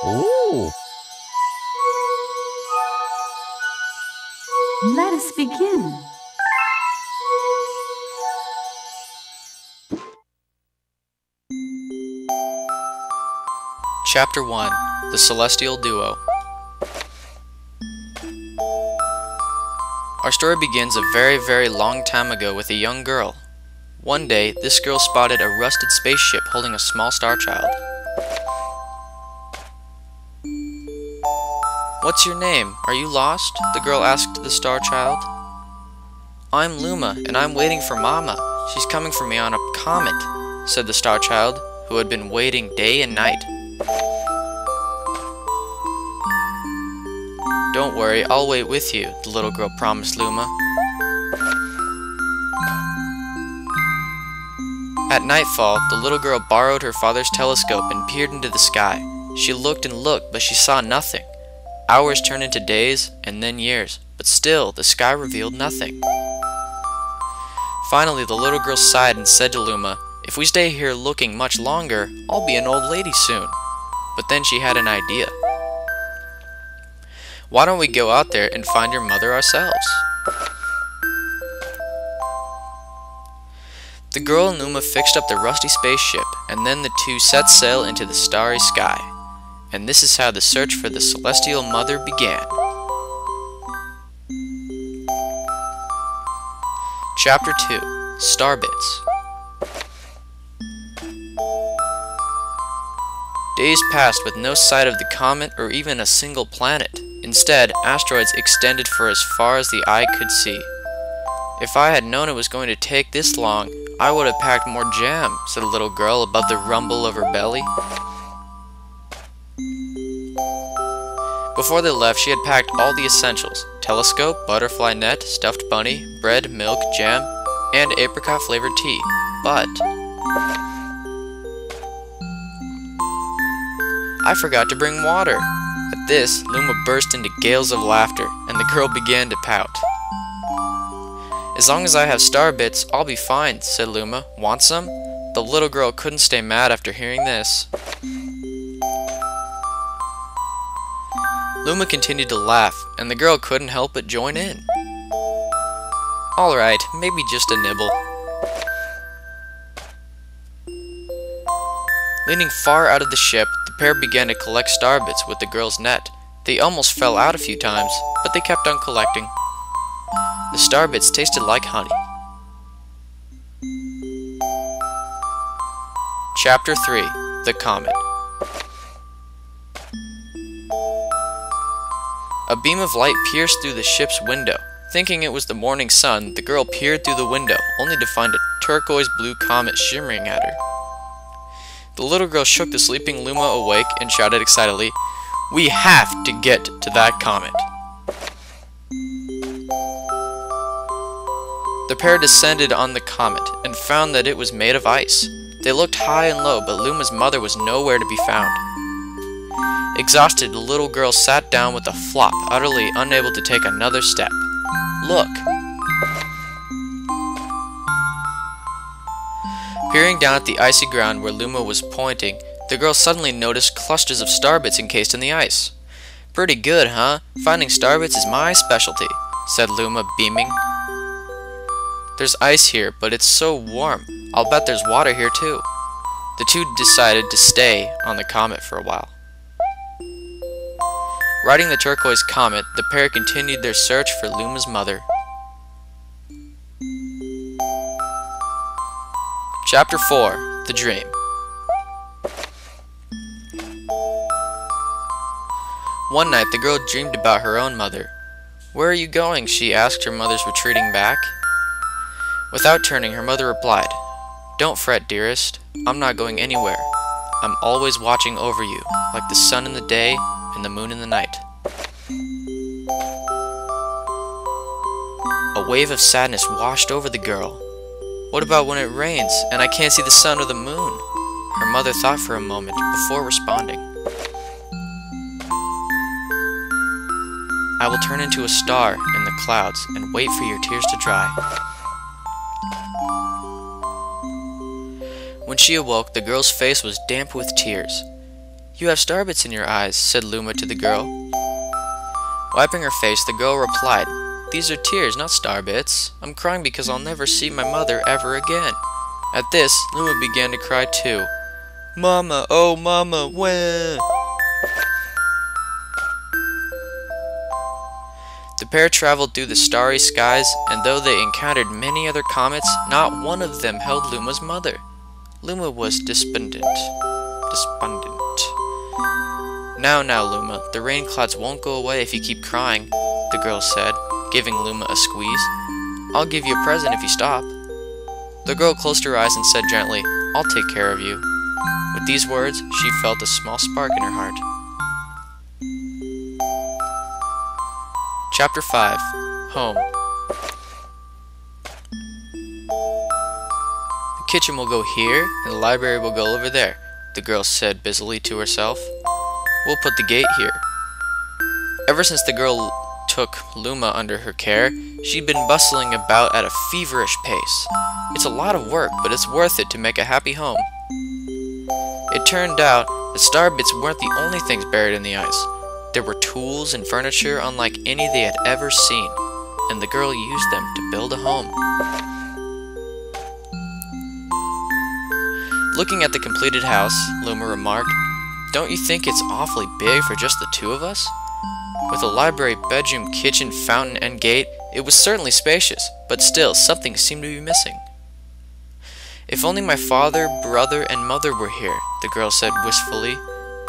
Ooh! Let us begin. Chapter 1: The Celestial Duo. Our story begins a very, very long time ago with a young girl. One day, this girl spotted a rusted spaceship holding a small star child. "What's your name? Are you lost?" the girl asked the star child. "I'm Luma, and I'm waiting for Mama. She's coming for me on a comet," said the star child, who had been waiting day and night. "Don't worry, I'll wait with you," the little girl promised Luma. At nightfall, the little girl borrowed her father's telescope and peered into the sky. She looked and looked, but she saw nothing. Hours turned into days, and then years, but still the sky revealed nothing. Finally, the little girl sighed and said to Luma, "If we stay here looking much longer, I'll be an old lady soon." But then she had an idea. "Why don't we go out there and find your mother ourselves?" The girl and Luma fixed up the rusty spaceship, and then the two set sail into the starry sky. And this is how the search for the celestial mother began. Chapter 2: Starbits. Days passed with no sight of the comet or even a single planet. Instead, asteroids extended for as far as the eye could see. "If I had known it was going to take this long, I would have packed more jam," said the little girl above the rumble of her belly. Before they left, she had packed all the essentials: telescope, butterfly net, stuffed bunny, bread, milk, jam, and apricot-flavored tea. But I forgot to bring water. At this, Luma burst into gales of laughter, and the girl began to pout. "As long as I have star bits, I'll be fine," said Luma. "Want some?" The little girl couldn't stay mad after hearing this. Luma continued to laugh, and the girl couldn't help but join in. "Alright, maybe just a nibble." Leaning far out of the ship, the pair began to collect starbits with the girl's net. They almost fell out a few times, but they kept on collecting. The starbits tasted like honey. Chapter 3: The Comet. A beam of light pierced through the ship's window. Thinking it was the morning sun, the girl peered through the window, only to find a turquoise-blue comet shimmering at her. The little girl shook the sleeping Luma awake and shouted excitedly, "We have to get to that comet!" The pair descended on the comet and found that it was made of ice. They looked high and low, but Luma's mother was nowhere to be found. Exhausted, the little girl sat down with a flop, utterly unable to take another step. Look! Peering down at the icy ground where Luma was pointing, the girl suddenly noticed clusters of starbits encased in the ice. "Pretty good, huh? Finding starbits is my specialty," said Luma, beaming. "There's ice here, but it's so warm. I'll bet there's water here too." The two decided to stay on the comet for a while. Riding the turquoise comet, the pair continued their search for Luma's mother. Chapter 4: The Dream. One night, the girl dreamed about her own mother. "Where are you going?" she asked her mother's retreating back. Without turning, her mother replied, "Don't fret, dearest. I'm not going anywhere. I'm always watching over you, like the sun in the day and the moon in the night." A wave of sadness washed over the girl. "What about when it rains and I can't see the sun or the moon?" Her mother thought for a moment before responding. "I will turn into a star in the clouds and wait for your tears to dry." When she awoke, the girl's face was damp with tears. "You have starbits in your eyes," said Luma to the girl. Wiping her face, the girl replied, "These are tears, not starbits. I'm crying because I'll never see my mother ever again." At this, Luma began to cry too. "Mama, oh mama, when?" The pair traveled through the starry skies, and though they encountered many other comets, not one of them held Luma's mother. Luma was despondent. Now, Luma, the rain clouds won't go away if you keep crying," the girl said, giving Luma a squeeze. "I'll give you a present if you stop." The girl closed her eyes and said gently, "I'll take care of you." With these words, she felt a small spark in her heart. Chapter 5. Home. "The kitchen will go here, and the library will go over there," the girl said busily to herself. "We'll put the gate here." Ever since the girl took Luma under her care, she'd been bustling about at a feverish pace. It's a lot of work, but it's worth it to make a happy home. It turned out the starbits weren't the only things buried in the ice. There were tools and furniture unlike any they had ever seen, and the girl used them to build a home. Looking at the completed house, Luma remarked, "Don't you think it's awfully big for just the two of us?" With a library, bedroom, kitchen, fountain, and gate, it was certainly spacious, but still something seemed to be missing. "If only my father, brother, and mother were here," the girl said wistfully.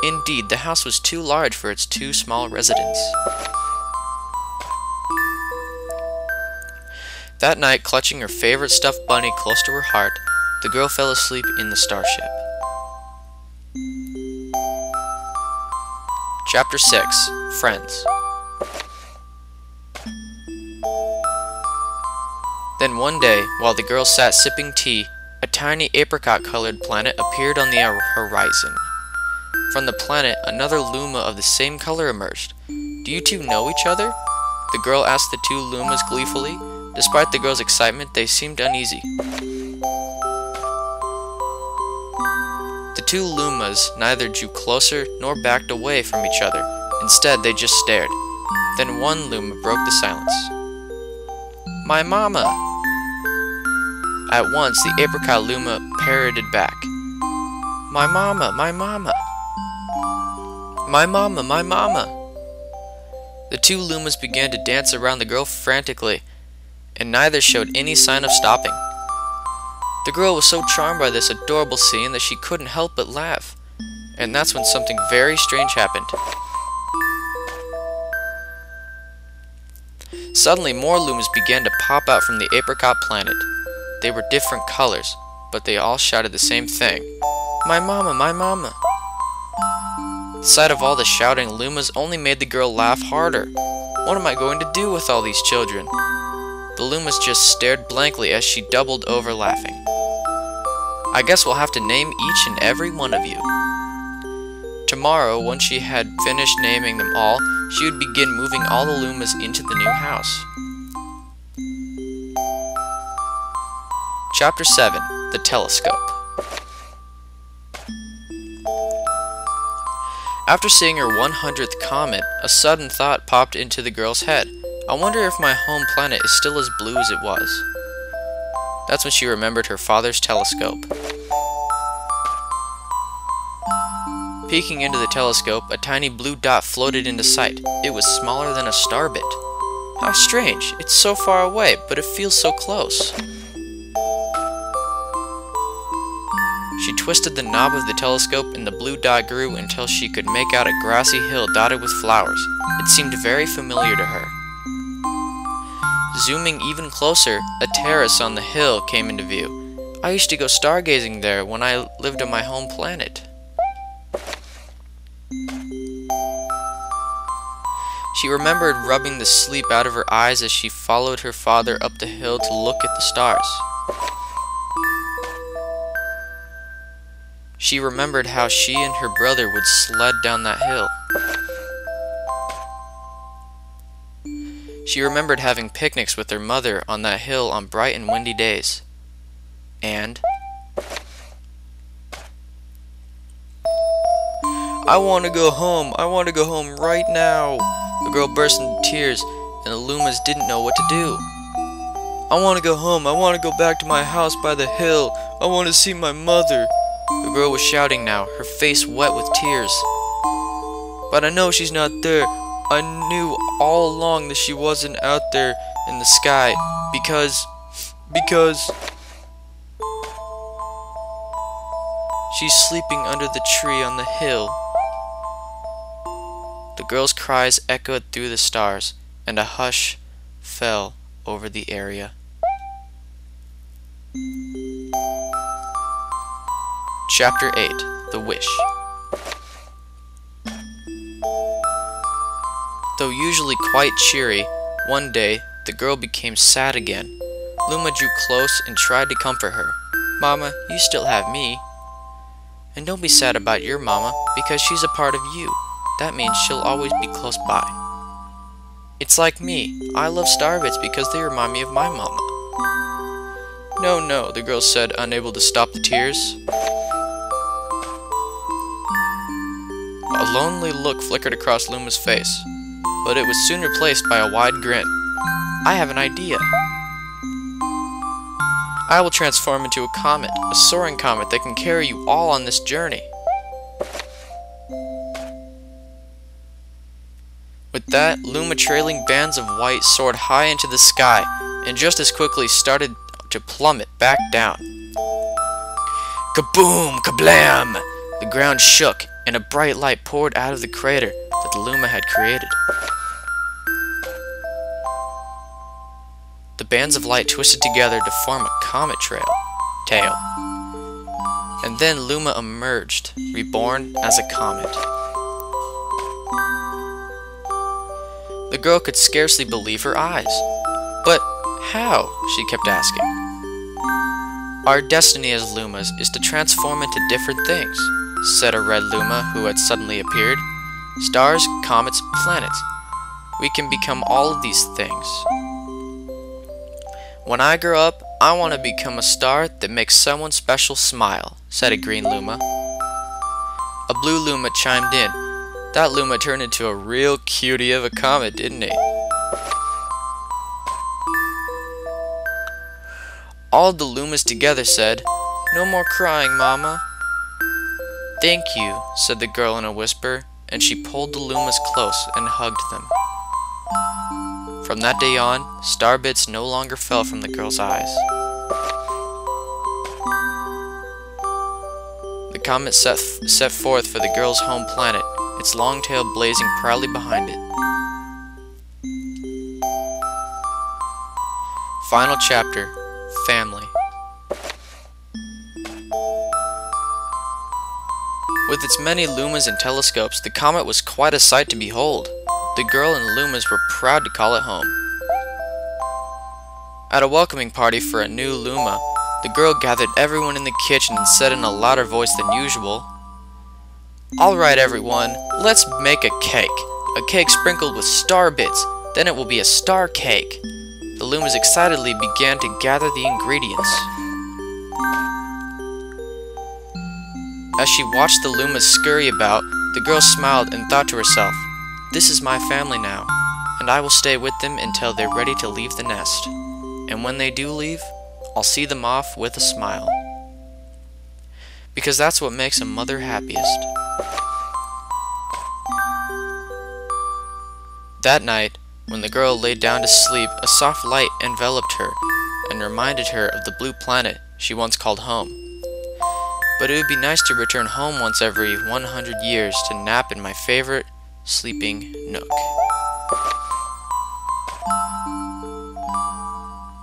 Indeed, the house was too large for its two small residents. That night, clutching her favorite stuffed bunny close to her heart, the girl fell asleep in the starship. Chapter 6. Friends. Then one day, while the girl sat sipping tea, a tiny apricot-colored planet appeared on the horizon. From the planet, another Luma of the same color emerged. "Do you two know each other?" the girl asked the two Lumas gleefully. Despite the girl's excitement, they seemed uneasy. The two Lumas neither drew closer nor backed away from each other. Instead, they just stared. Then one Luma broke the silence. "My mama!" At once, the apricot Luma parroted back. "My mama, my mama! My mama, my mama!" The two Lumas began to dance around the girl frantically, and neither showed any sign of stopping. The girl was so charmed by this adorable scene that she couldn't help but laugh. And that's when something very strange happened. Suddenly, more Lumas began to pop out from the apricot planet. They were different colors, but they all shouted the same thing. "My mama, my mama!" The sight of all the shouting Lumas only made the girl laugh harder. What am I going to do with all these children? The Lumas just stared blankly as she doubled over laughing. "I guess we'll have to name each and every one of you." Tomorrow, once she had finished naming them all, she would begin moving all the Lumas into the new house. Chapter 7. The Telescope. After seeing her 100th comet, a sudden thought popped into the girl's head. "I wonder if my home planet is still as blue as it was." That's when she remembered her father's telescope. Peeking into the telescope, a tiny blue dot floated into sight. It was smaller than a starbit. "How strange! It's so far away, but it feels so close." She twisted the knob of the telescope and the blue dot grew until she could make out a grassy hill dotted with flowers. It seemed very familiar to her. Zooming even closer, a terrace on the hill came into view. "I used to go stargazing there when I lived on my home planet." She remembered rubbing the sleep out of her eyes as she followed her father up the hill to look at the stars. She remembered how she and her brother would sled down that hill. She remembered having picnics with her mother on that hill on bright and windy days. And I want to go home. I want to go home right now. The girl burst into tears, and the Lumas didn't know what to do. I want to go home. I want to go back to my house by the hill. I want to see my mother. The girl was shouting now, her face wet with tears. But I know she's not there. I knew all along that she wasn't out there in the sky because she's sleeping under the tree on the hill. The girl's cries echoed through the stars, and a hush fell over the area. Chapter 8. The Wish. Though usually quite cheery, one day the girl became sad again. Luma drew close and tried to comfort her. Mama, you still have me. And don't be sad about your mama, because she's a part of you. That means she'll always be close by. It's like me. I love starbits because they remind me of my mama. No, no, the girl said, unable to stop the tears. A lonely look flickered across Luma's face, but it was soon replaced by a wide grin. I have an idea. I will transform into a comet, a soaring comet that can carry you all on this journey. With that, Luma trailing bands of white soared high into the sky, and just as quickly started to plummet back down. Kaboom! Kablam! The ground shook, and a bright light poured out of the crater that the Luma had created. The bands of light twisted together to form a comet tail. And then Luma emerged, reborn as a comet. The girl could scarcely believe her eyes. But how? She kept asking. Our destiny as Lumas is to transform into different things, said a red Luma who had suddenly appeared. Stars, comets, planets. We can become all of these things. When I grow up, I want to become a star that makes someone special smile, said a green Luma. A blue Luma chimed in. That Luma turned into a real cutie of a comet, didn't he? All the Lumas together said, No more crying, Mama. Thank you, said the girl in a whisper, and she pulled the Lumas close and hugged them. From that day on, starbits no longer fell from the girl's eyes. The comet set forth for the girl's home planet, its long tail blazing proudly behind it. Final chapter, Family. With its many Lumas and telescopes, the comet was quite a sight to behold. The girl and the Lumas were proud to call it home. At a welcoming party for a new Luma, the girl gathered everyone in the kitchen and said in a louder voice than usual, Alright everyone, let's make a cake sprinkled with star bits, then it will be a star cake. The Lumas excitedly began to gather the ingredients. As she watched the Lumas scurry about, the girl smiled and thought to herself, This is my family now, and I will stay with them until they're ready to leave the nest. And when they do leave, I'll see them off with a smile. Because that's what makes a mother happiest. That night, when the girl lay down to sleep, a soft light enveloped her and reminded her of the blue planet she once called home. But it would be nice to return home once every 100 years to nap in my favorite sleeping nook.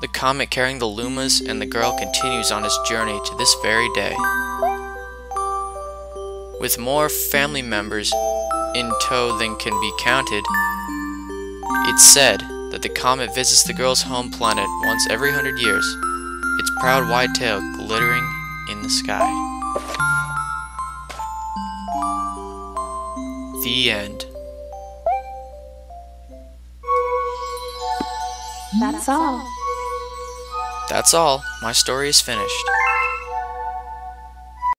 The comet carrying the Lumas and the girl continues on its journey to this very day. With more family members in tow than can be counted, it's said that the comet visits the girl's home planet once every 100 years, its proud white tail glittering in the sky. The end. That's all. That's all. My story is finished.